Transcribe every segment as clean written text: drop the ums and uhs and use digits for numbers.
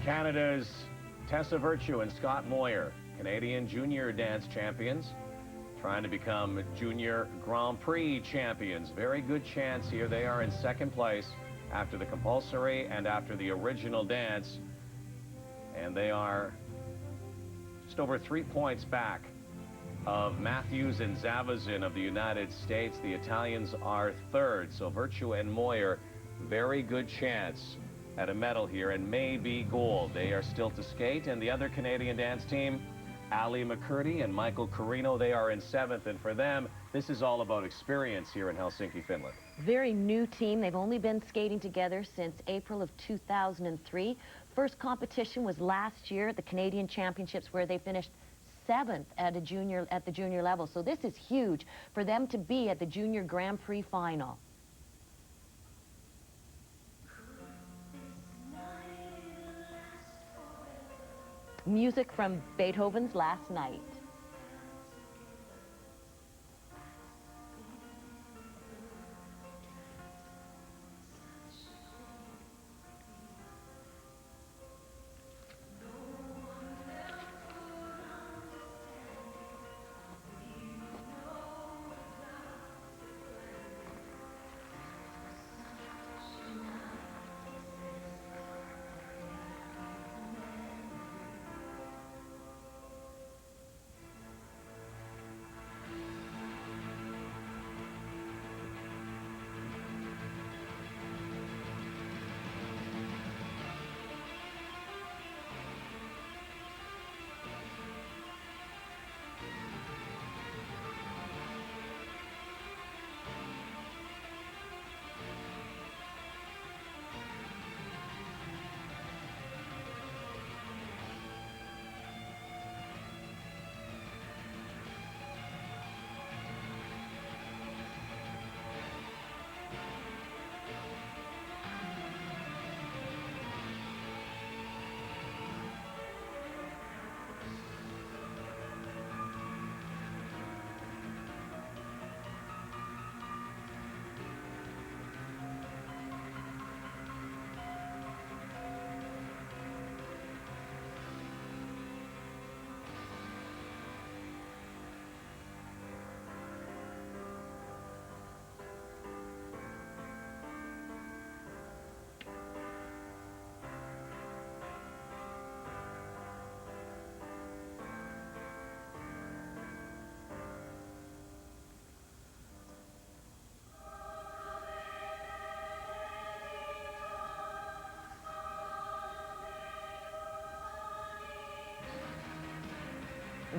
Canada's Tessa Virtue and Scott Moyer, Canadian junior dance champions, trying to become junior Grand Prix champions. Very good chance here. They are in second place after the compulsory and after the original dance. And they are just over 3 points back of Matthews and Zavazin of the United States. The Italians are third. So Virtue and Moyer, very good chance at a medal here and maybe gold. They are still to skate. And the other Canadian dance team, Ali McCurdy and Michael Carino, they are in seventh. And for them, this is all about experience here in Helsinki, Finland. Very new team. They've only been skating together since April of 2003. First competition was last year at the Canadian Championships, where they finished seventh at the junior level. So this is huge for them to be at the Junior Grand Prix final. Music from Beethoven's Last Night.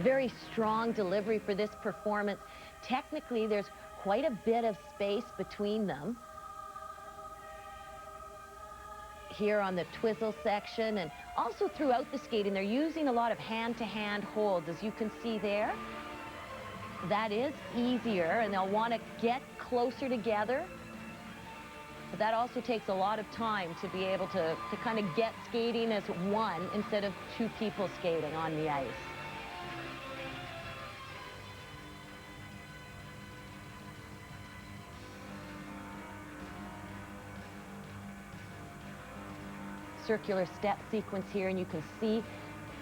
Very strong delivery for this performance. Technically, there's quite a bit of space between them. Here on the twizzle section and also throughout the skating, they're using a lot of hand-to-hand holds, as you can see there. That is easier, and they'll want to get closer together. But that also takes a lot of time to be able to kind of get skating as one instead of two people skating on the ice. Circular step sequence here, and you can see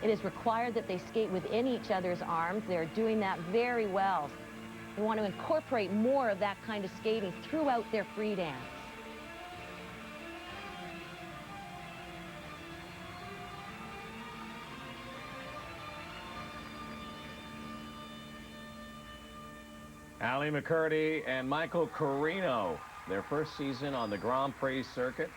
it is required that they skate within each other's arms. They're doing that very well. They want to incorporate more of that kind of skating throughout their free dance. Ali McCurdy and Michael Carino, their first season on the Grand Prix circuit.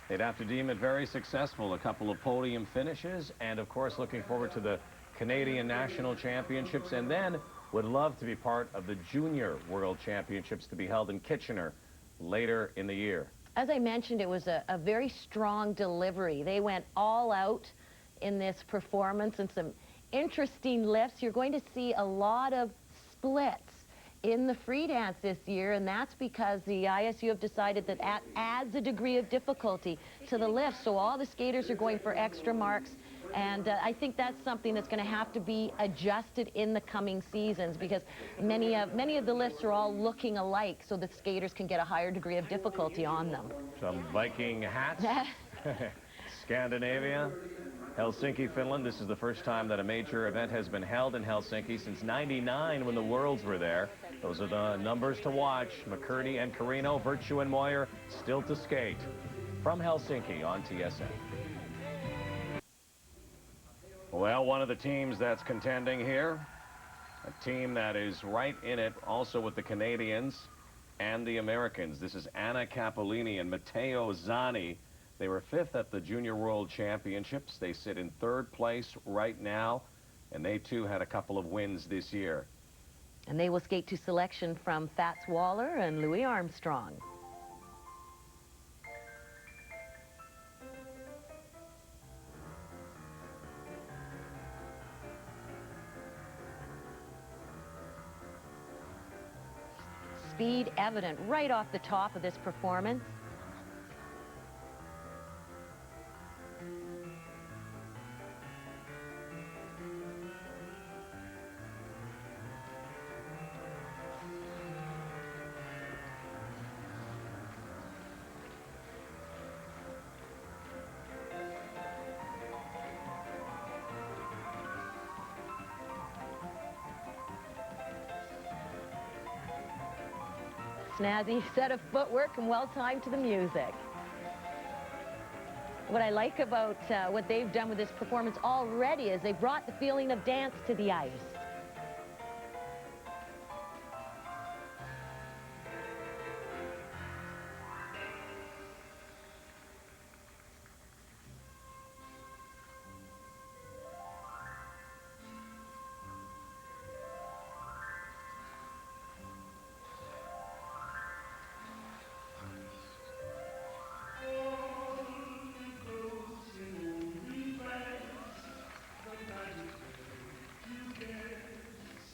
They'd have to deem it very successful. A couple of podium finishes, and of course looking forward to the Canadian National Championships, and then would love to be part of the Junior World Championships to be held in Kitchener later in the year. As I mentioned, it was a very strong delivery. They went all out in this performance and some interesting lifts. You're going to see a lot of splits in the free dance this year, and that's because the ISU have decided that adds a degree of difficulty to the lift. So all the skaters are going for extra marks, and I think that's something that's going to have to be adjusted in the coming seasons, because many of the lifts are all looking alike, so the skaters can get a higher degree of difficulty on them. Some Viking hats. Scandinavia, Helsinki, Finland. This is the first time that a major event has been held in Helsinki since '99 when the Worlds were there. Those are the numbers to watch. McCurdy and Carino, Virtue and Moyer still to skate. From Helsinki on TSN. Well, one of the teams that's contending here, a team that is right in it also with the Canadians and the Americans. This is Anna Capolini and Matteo Zani. They were 5th at the Junior World Championships. They sit in 3rd place right now, and they too had a couple of wins this year. And they will skate to selection from Fats Waller and Louis Armstrong. Speed evident right off the top of this performance. Snazzy set of footwork and well timed to the music. What I like about what they've done with this performance already is they brought the feeling of dance to the ice.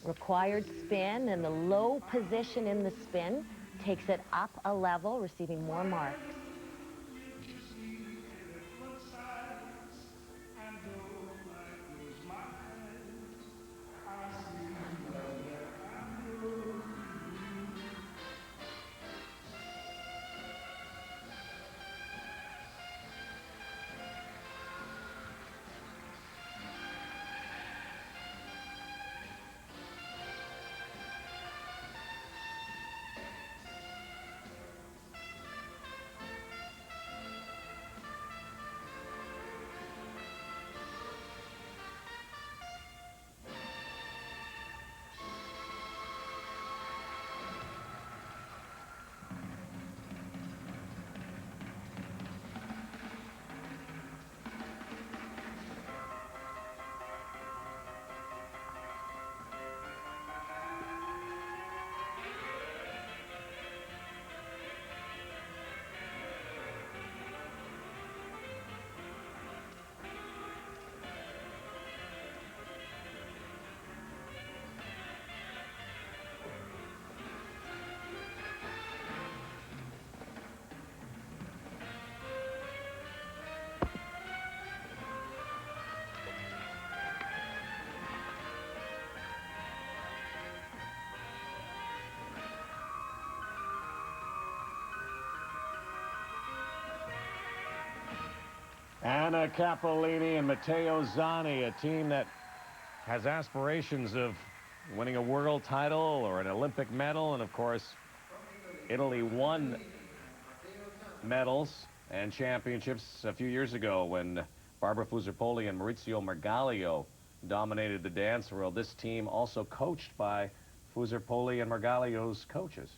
Required spin, and the low position in the spin takes it up a level, receiving more marks. Anna Capolini and Matteo Zani, a team that has aspirations of winning a world title or an Olympic medal. And of course, Italy won medals and championships a few years ago when Barbara Fuserpoli and Maurizio Margalio dominated the dance world. This team also coached by Fuserpoli and Margalio's coaches.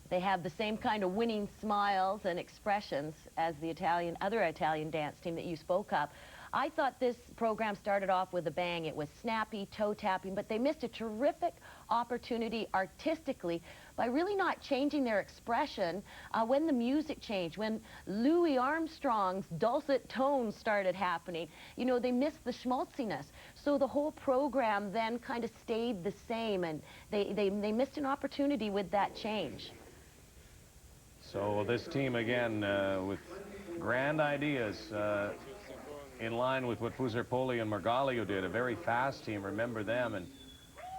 They have the same kind of winning smiles and expressions as the other Italian dance team that you spoke of. I thought this program started off with a bang. It was snappy, toe-tapping, but they missed a terrific opportunity artistically by really not changing their expression when the music changed, when Louis Armstrong's dulcet tones started happening. You know, they missed the schmaltziness. So the whole program then kind of stayed the same, and they missed an opportunity with that change. So this team, again, with grand ideas, in line with what Fuserpoli and Margalio did, a very fast team, remember them. And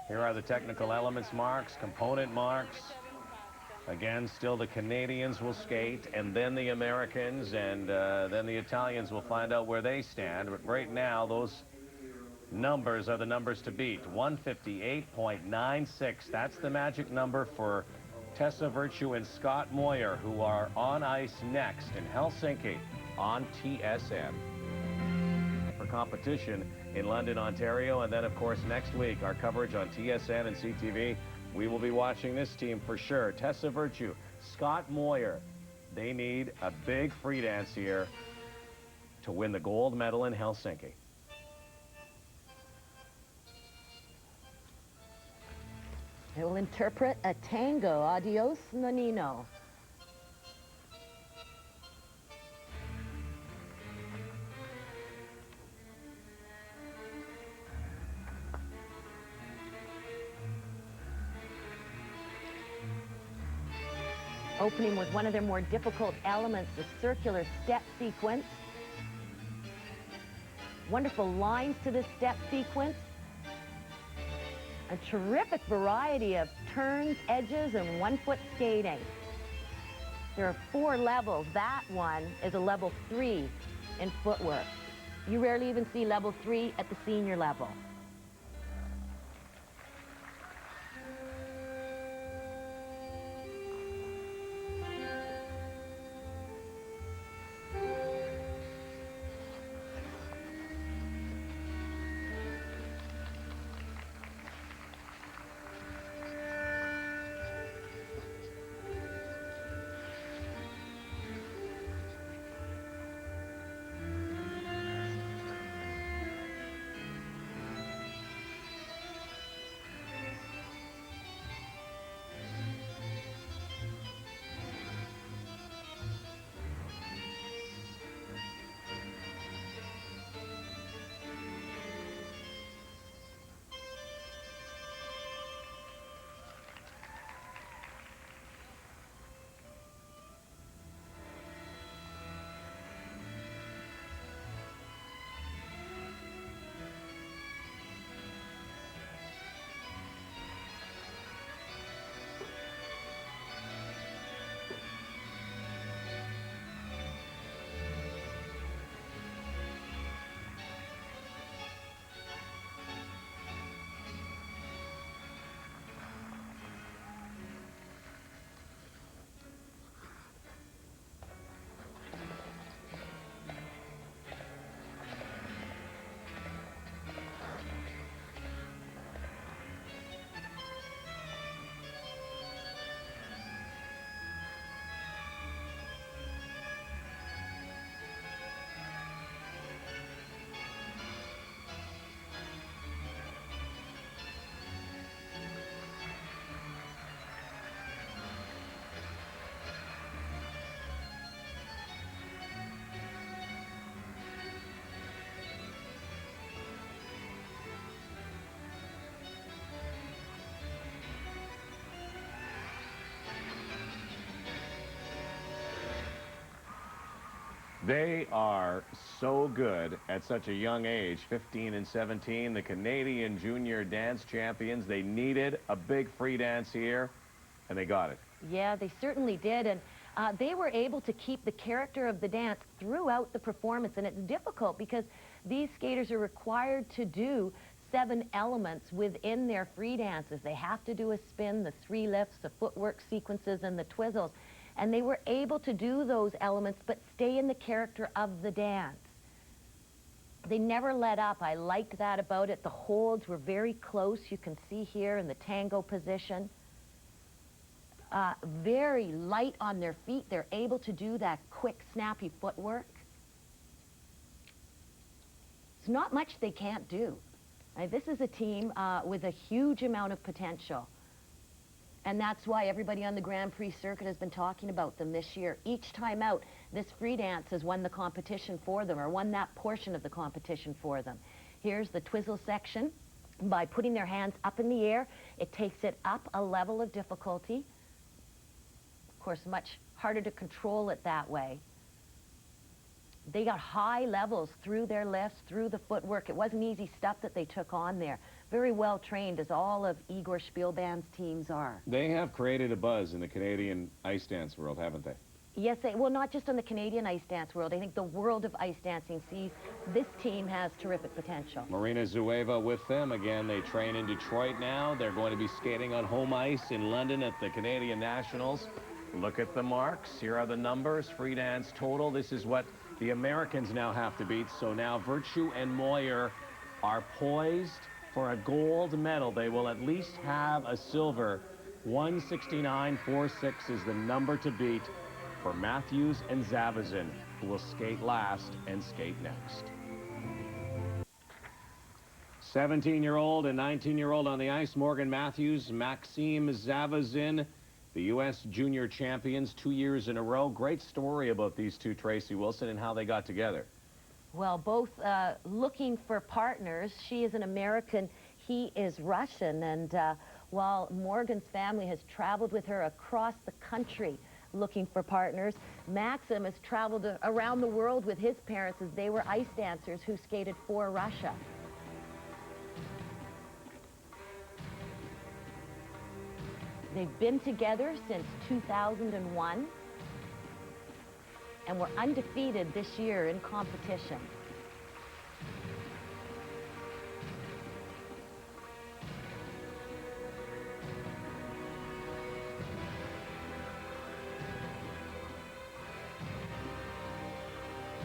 here are the technical elements marks, component marks. Again, still the Canadians will skate, and then the Americans, and then the Italians will find out where they stand. But right now, those numbers are the numbers to beat. 158.96. That's the magic number for Tessa Virtue and Scott Moyer, who are on ice next in Helsinki on TSN. For competition in London, Ontario, and then, of course, next week, our coverage on TSN and CTV. We will be watching this team for sure. Tessa Virtue, Scott Moyer. They need a big free dance here to win the gold medal in Helsinki. It will interpret a tango. Adios, Nonino. Opening with one of their more difficult elements, the circular step sequence. Wonderful lines to this step sequence. A terrific variety of turns, edges, and one-foot skating. There are 4 levels. That one is a level 3 in footwork. You rarely even see level 3 at the senior level. They are so good at such a young age, 15 and 17, the Canadian junior dance champions. They needed a big free dance here, and they got it. Yeah, they certainly did, and they were able to keep the character of the dance throughout the performance, and it's difficult because these skaters are required to do 7 elements within their free dances. They have to do a spin, the 3 lifts, the footwork sequences, and the twizzles. And they were able to do those elements but stay in the character of the dance. They never let up. I liked that about it. The holds were very close. You can see here in the tango position. Very light on their feet. They're able to do that quick, snappy footwork. It's not much they can't do. This is a team with a huge amount of potential. And that's why everybody on the Grand Prix circuit has been talking about them this year. Each time out, this free dance has won the competition for them, or won that portion of the competition for them. Here's the twizzle section. By putting their hands up in the air, it takes it up a level of difficulty. Of course, much harder to control it that way. they got high levels through their lifts, through the footwork. It wasn't easy stuff that they took on there. Very well trained, as all of Igor Spielband's teams are. They have created a buzz in the Canadian ice dance world, haven't they? Yes, well, not just in the Canadian ice dance world. I think the world of ice dancing sees this team has terrific potential. Marina Zueva with them. Again, they train in Detroit now. They're going to be skating on home ice in London at the Canadian Nationals. Look at the marks. Here are the numbers. Free dance total. This is what the Americans now have to beat. So now Virtue and Moyer are poised for a gold medal. They will at least have a silver. 169.46 is the number to beat for Matthews and Zavazin, who will skate last and skate next. 17-year-old and 19-year-old on the ice, Morgan Matthews, Maxime Zavazin, the U.S. junior champions 2 years in a row. Great story about these two, Tracy Wilson, and how they got together. Well, both looking for partners. She is an American, he is Russian, and while Morgan's family has traveled with her across the country looking for partners, Maxim has traveled around the world with his parents as they were ice dancers who skated for Russia. They've been together since 2001 and were undefeated this year in competition.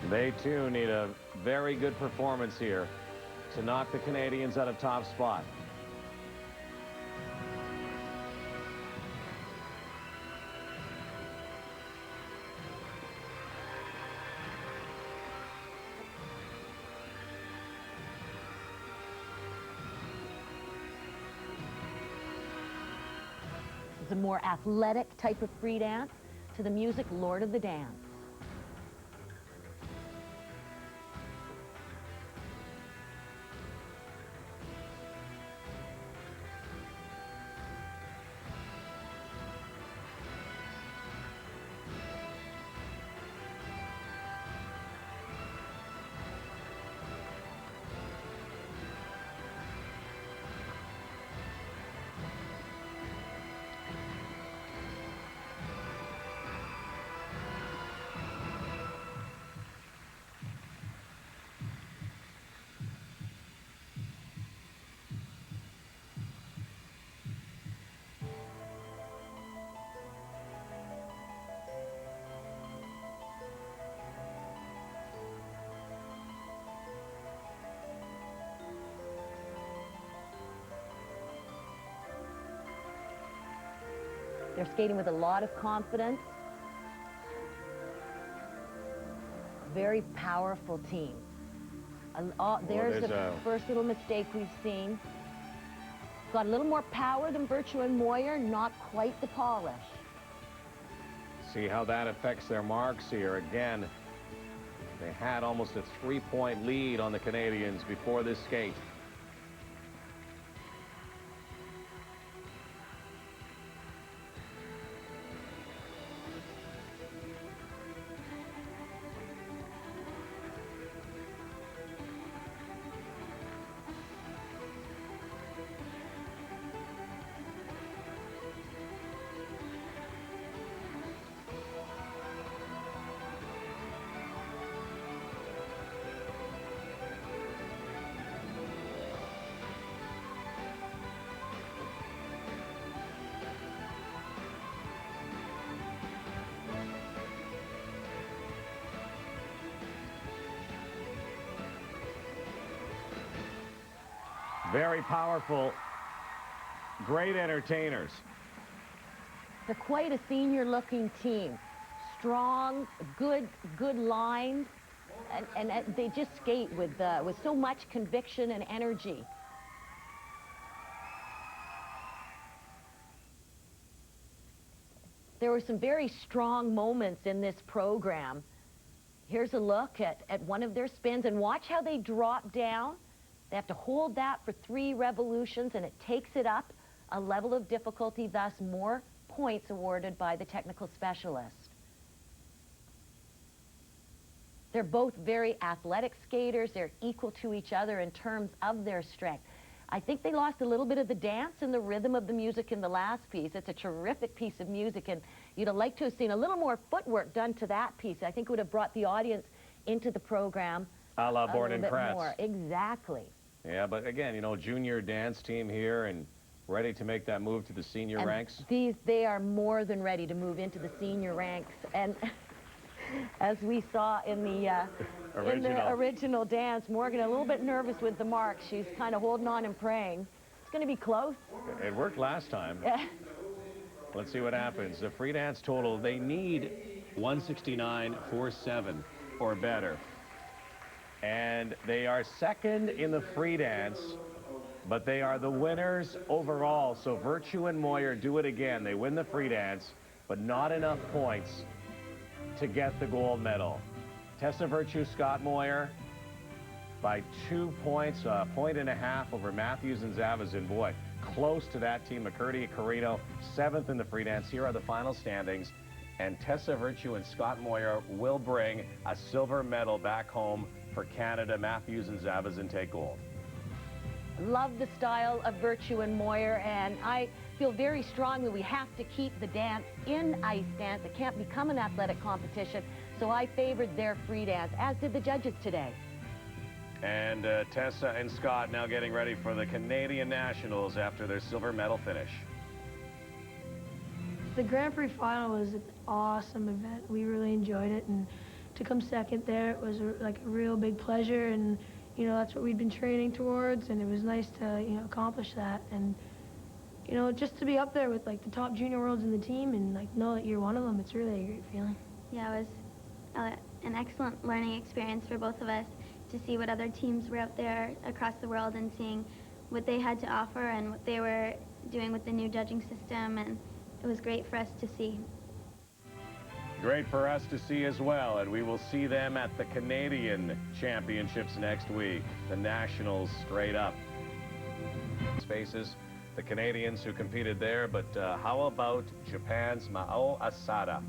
They too need a very good performance here to knock the Canadians out of top spot. It's a more athletic type of free dance to the music Lord of the Dance. They're skating with a lot of confidence. Very powerful team. There's the first little mistake we've seen. Got a little more power than Virtue and Moyer, not quite the polish. See how that affects their marks here. Again, they had almost a 3-point lead on the Canadians before this skate. Very powerful, great entertainers. They're quite a senior-looking team. Strong, good lines, and they just skate with so much conviction and energy. There were some very strong moments in this program. Here's a look at one of their spins, and watch how they drop down. They have to hold that for 3 revolutions, and it takes it up a level of difficulty, thus more points awarded by the technical specialist. They're both very athletic skaters. They're equal to each other in terms of their strength. I think they lost a little bit of the dance and the rhythm of the music in the last piece. It's a terrific piece of music, and you'd have liked to have seen a little more footwork done to that piece. I think it would have brought the audience into the program a la a Born little in bit Kratz. more. Exactly. Yeah, but again, you know, junior dance team here and ready to make that move to the senior And ranks. they are more than ready to move into the senior ranks. And as we saw in the original dance, Morgan a little bit nervous with the marks. She's kind of holding on and praying. It's going to be close. It worked last time. Let's see what happens. The free dance total, they need 169.47 or better. And they are second in the free dance, but they are the winners overall. So Virtue and Moyer do it again. They win the free dance, but not enough points to get the gold medal. Tessa Virtue, Scott Moyer by 2 points, a point and a half over Matthews and Zavazin. Boy, close to that team. McCurdy, Carino, 7th in the free dance. Here are the final standings. And Tessa Virtue and Scott Moyer will bring a silver medal back home for Canada. Matthews and Zavazin take gold. Love the style of Virtue and Moyer, and I feel very strongly we have to keep the dance in ice dance. It can't become an athletic competition, so I favored their free dance, as did the judges today. And Tessa and Scott now getting ready for the Canadian Nationals after their silver medal finish. The Grand Prix final was an awesome event. We really enjoyed it, and to come second there, it was like a real big pleasure, and you know, that's what we'd been training towards, and it was nice to, you know, accomplish that. And, you know, just to be up there with, like, the top junior worlds in the team and, like, know that you're one of them, it's really a great feeling. Yeah, it was an excellent learning experience for both of us to see what other teams were out there across the world and seeing what they had to offer and what they were doing with the new judging system, and it was great for us to see. Great for us to see as well, and we will see them at the Canadian Championships next week. The Nationals straight up. Faces the Canadians who competed there, but how about Japan's Mao Asada?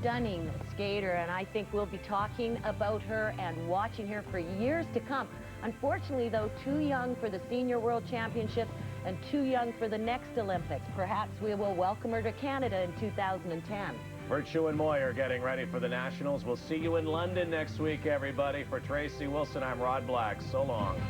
Stunning skater, and I think we'll be talking about her and watching her for years to come. Unfortunately, though, too young for the Senior World Championships and too young for the next Olympics. Perhaps we will welcome her to Canada in 2010. Virtue and Moyer getting ready for the Nationals. We'll see you in London next week, everybody. For Tracy Wilson, I'm Rod Black. So long.